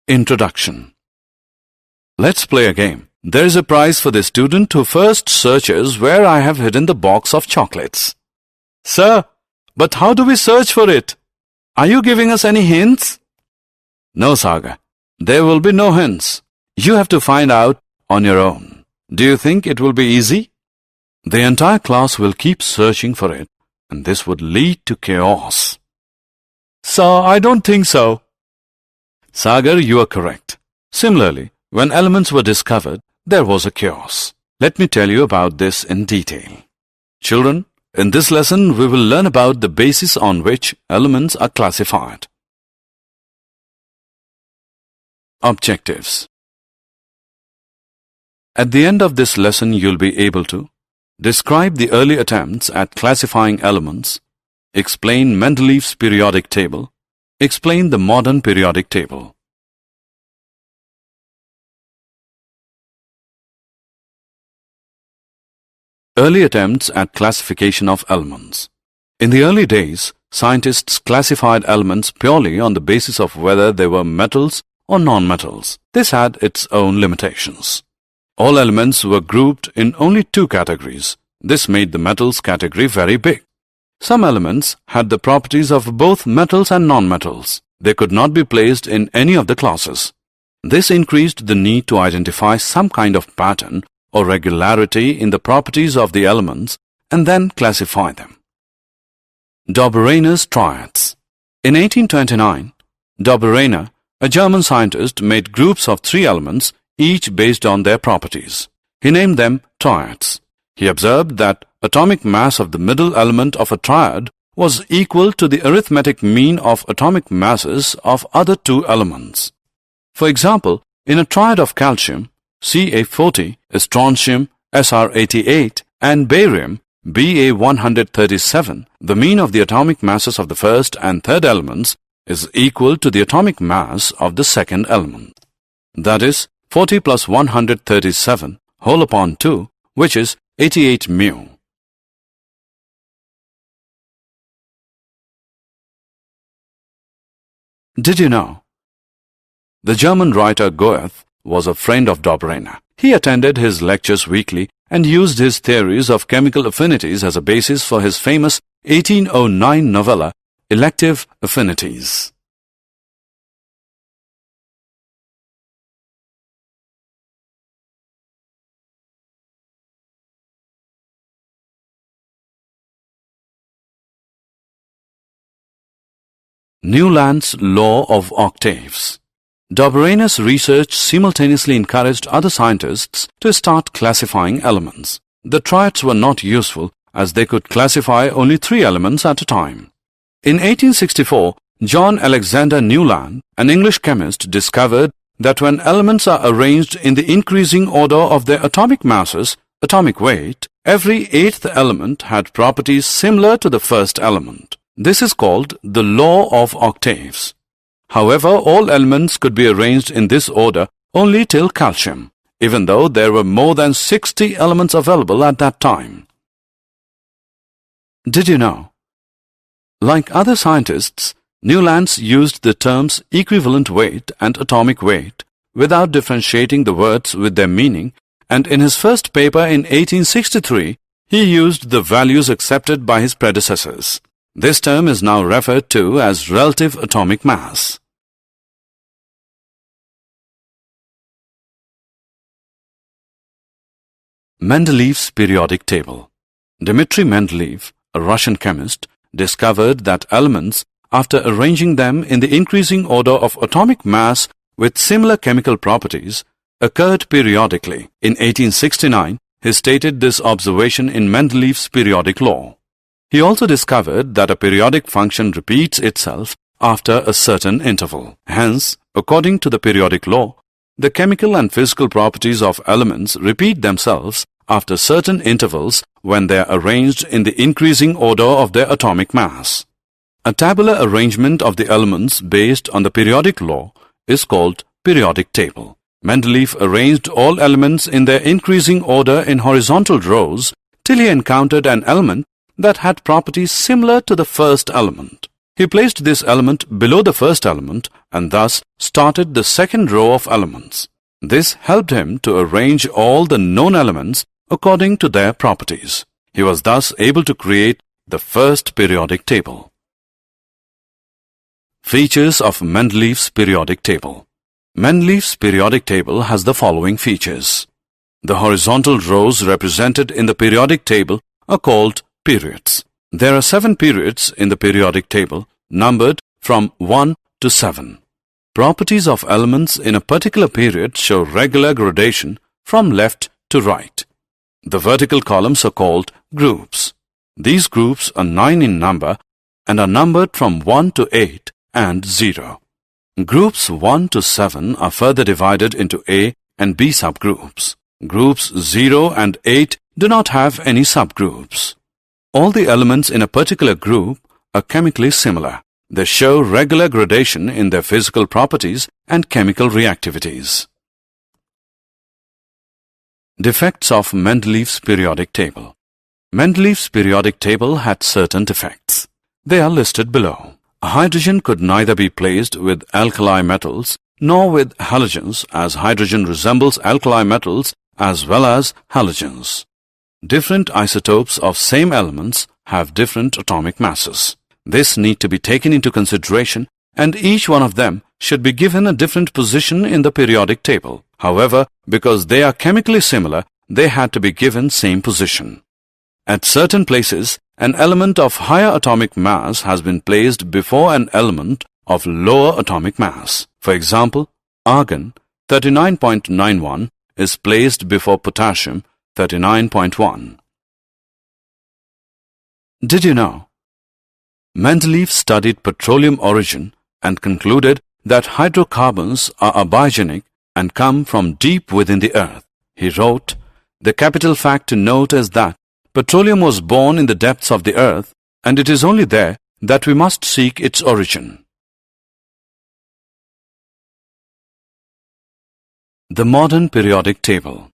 Introduction. Let's play a game. There is a prize for the student who first searches where I have hidden the box of chocolates. Sir, but how do we search for it? Are you giving us any hints? No, Saga. There will be no hints. You have to find out on your own. Do you think it will be easy? The entire class will keep searching for it, and this would lead to chaos. Sir, I don't think so. Sagar, you are correct. Similarly, when elements were discovered, there was a chaos. Let me tell you about this in detail. Children, in this lesson, we will learn about the basis on which elements are classified. Objectives. At the end of this lesson, you'll be able to describe the early attempts at classifying elements, explain Mendeleev's periodic table, explain the modern periodic table. Early attempts at classification of elements. In the early days, scientists classified elements purely on the basis of whether they were metals or non-metals. This had its own limitations. All elements were grouped in only two categories. This made the metals category very big. Some elements had the properties of both metals and non-metals. They could not be placed in any of the classes. This increased the need to identify some kind of pattern or regularity in the properties of the elements and then classify them. Dobereiner's triads. In 1829, Dobereiner, a German scientist, made groups of 3 elements, each based on their properties. He named them triads. He observed that atomic mass of the middle element of a triad was equal to the arithmetic mean of atomic masses of other 2 elements. For example, in a triad of calcium, Ca40, strontium, Sr88, and barium, Ba137, the mean of the atomic masses of the first and third elements is equal to the atomic mass of the second element. That is, 40 plus 137 whole upon 2, which is 88 mu. Did you know? The German writer Goethe was a friend of Dobereiner. He attended his lectures weekly and used his theories of chemical affinities as a basis for his famous 1809 novella, Elective Affinities. Newland's Law of Octaves. Dobereiner's research simultaneously encouraged other scientists to start classifying elements. The triads were not useful as they could classify only 3 elements at a time. In 1864, John Alexander Newland, an English chemist, discovered that when elements are arranged in the increasing order of their atomic masses, atomic weight, every 8th element had properties similar to the first element. This is called the law of octaves. However, all elements could be arranged in this order only till calcium, even though there were more than 60 elements available at that time. Did you know? Like other scientists, Newlands used the terms equivalent weight and atomic weight without differentiating the words with their meaning, and in his first paper in 1863, he used the values accepted by his predecessors. This term is now referred to as relative atomic mass. Mendeleev's periodic table. Dmitry Mendeleev, a Russian chemist, discovered that elements, after arranging them in the increasing order of atomic mass with similar chemical properties, occurred periodically. In 1869, he stated this observation in Mendeleev's periodic law. He also discovered that a periodic function repeats itself after a certain interval. Hence, according to the periodic law, the chemical and physical properties of elements repeat themselves after certain intervals when they are arranged in the increasing order of their atomic mass. A tabular arrangement of the elements based on the periodic law is called periodic table. Mendeleev arranged all elements in their increasing order in horizontal rows till he encountered an element that had properties similar to the first element. He placed this element below the first element and thus started the second row of elements. This helped him to arrange all the known elements according to their properties. He was thus able to create the first periodic table. Features of Mendeleev's periodic table. Mendeleev's periodic table has the following features. The horizontal rows represented in the periodic table are called periods. There are 7 periods in the periodic table, numbered from 1 to 7. Properties of elements in a particular period show regular gradation from left to right. The vertical columns are called groups. These groups are 9 in number and are numbered from 1 to 8 and 0. Groups 1 to 7 are further divided into A and B subgroups. Groups 0 and 8 do not have any subgroups. All the elements in a particular group are chemically similar. They show regular gradation in their physical properties and chemical reactivities. Defects of Mendeleev's periodic table. Mendeleev's periodic table had certain defects. They are listed below. Hydrogen could neither be placed with alkali metals nor with halogens, as hydrogen resembles alkali metals as well as halogens. Different isotopes of same elements have different atomic masses. This need to be taken into consideration, and each one of them should be given a different position in the periodic table. However, because they are chemically similar, they had to be given same position. At certain places, an element of higher atomic mass has been placed before an element of lower atomic mass. For example, argon 39.91 is placed before potassium 39.1. Did you know? Mendeleev studied petroleum origin and concluded that hydrocarbons are abiogenic and come from deep within the earth. He wrote, "The capital fact to note is that petroleum was born in the depths of the earth, and it is only there that we must seek its origin." The modern periodic table.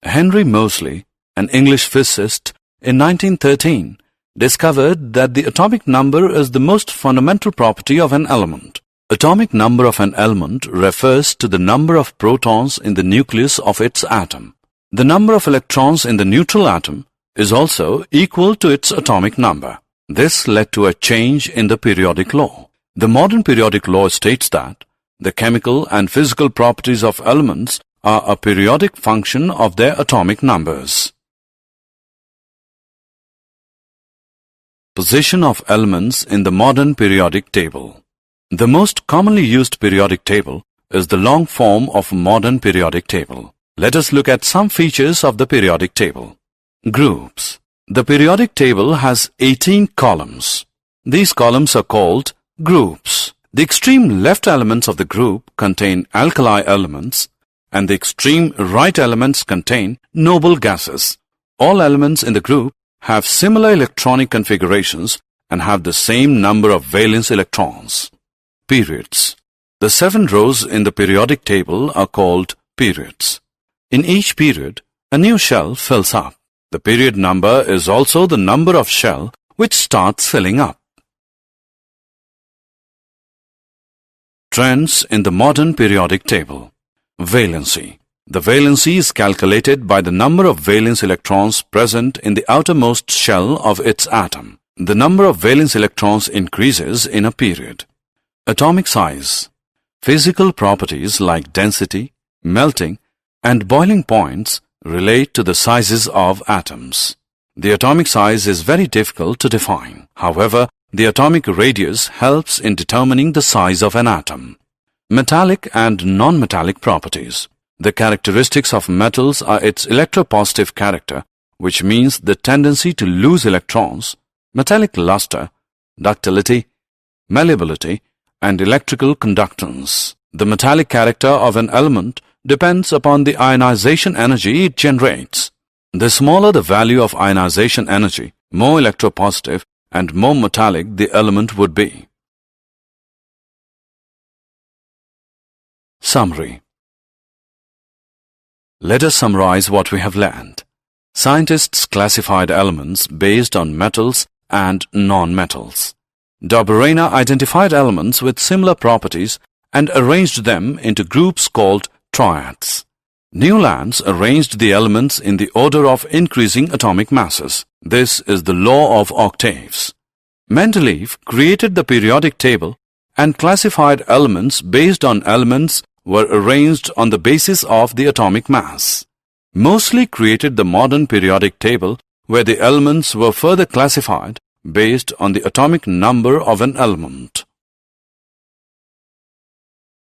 Henry Moseley, an English physicist, in 1913, discovered that the atomic number is the most fundamental property of an element. Atomic number of an element refers to the number of protons in the nucleus of its atom. The number of electrons in the neutral atom is also equal to its atomic number. This led to a change in the periodic law. The modern periodic law states that the chemical and physical properties of elements are a periodic function of their atomic numbers. Position of elements in the modern periodic table. The most commonly used periodic table is the long form of modern periodic table. Let us look at some features of the periodic table. Groups. The periodic table has 18 columns. These columns are called groups. The extreme left elements of the group contain alkali elements, and the extreme right elements contain noble gases. All elements in the group have similar electronic configurations and have the same number of valence electrons. Periods. The 7 rows in the periodic table are called periods. In each period, a new shell fills up. The period number is also the number of shell which starts filling up. Trends in the modern periodic table. Valency. The valency is calculated by the number of valence electrons present in the outermost shell of its atom. The number of valence electrons increases in a period. Atomic size. Physical properties like density, melting, and boiling points relate to the sizes of atoms. The atomic size is very difficult to define. However, the atomic radius helps in determining the size of an atom. Metallic and non-metallic properties. The characteristics of metals are its electropositive character, which means the tendency to lose electrons, metallic luster, ductility, malleability, and electrical conductance. The metallic character of an element depends upon the ionization energy it generates. The smaller the value of ionization energy, more electropositive and more metallic the element would be. Summary. Let us summarize what we have learned. Scientists classified elements based on metals and non-metals. Barberena identified elements with similar properties and arranged them into groups called triads. Newlands arranged the elements in the order of increasing atomic masses. This is the law of octaves. Mendeleev created the periodic table and classified elements based on elements were arranged on the basis of the atomic mass. Moseley created the modern periodic table where the elements were further classified based on the atomic number of an element.